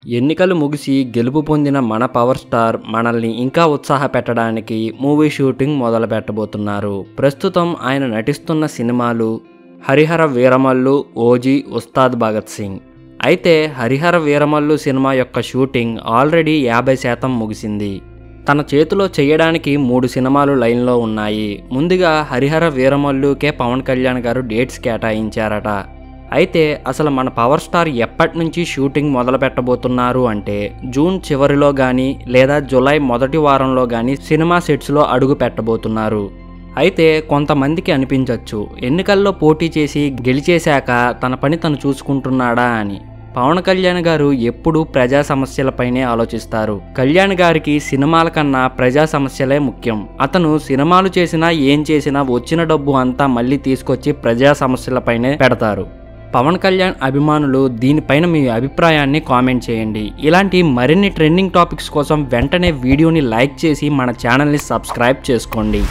ఎన్నికలు ముగిసి గెలుపు పొందిన మన పవర్ స్టార్ మనల్ని ఇంకా ఉత్సాహపెట్టడానికి మూవీ షూటింగ్ మొదలు పెట్టబోతున్నారు. ప్రస్తుతం ఆయన నటిస్తున్న సినిమాలు హరిహర వీరమల్లు, ఓజీ, ఉస్తాద్ భగత్ సింగ్. అయితే హరిహర వీరమల్లు సినిమా యొక్క షూటింగ్ ఆల్రెడీ 50% ముగిసింది. తన చేతిలో చేయడానికి 3 సినిమాలు లైన్లో ఉన్నాయి. ముందుగా హరిహర వీరమల్లుకే పవన్ కళ్యాణ్ గారు డేట్స్ కేటాయించారట. అయితే అసలు మన పవర్ స్టార్ ఎప్పటి నుంచి షూటింగ్ మొదలు పెట్టబోతున్నారు అంటే జూన్ చివరిలో కానీ లేదా జూలై మొదటి వారంలో కానీ సినిమా సెట్స్లో అడుగు పెట్టబోతున్నారు. అయితే కొంతమందికి అనిపించవచ్చు ఎన్నికల్లో పోటీ చేసి గెలిచేశాక తన పని తను చూసుకుంటున్నాడా అని. పవన్ కళ్యాణ్ గారు ఎప్పుడూ ప్రజా సమస్యలపైనే ఆలోచిస్తారు. కళ్యాణ్ గారికి సినిమాల కన్నా ప్రజా సమస్యలే ముఖ్యం. అతను సినిమాలు చేసినా ఏం చేసినా వచ్చిన డబ్బు అంతా మళ్ళీ తీసుకొచ్చి ప్రజా సమస్యలపైనే పెడతారు. పవన్ కళ్యాణ్ అభిమానులు దీనిపైన మీ అభిప్రాయాన్ని కామెంట్ చేయండి. ఇలాంటి మరిన్ని ట్రెండింగ్ టాపిక్స్ కోసం వెంటనే వీడియోని లైక్ చేసి మన ఛానల్ని సబ్స్క్రైబ్ చేసుకోండి.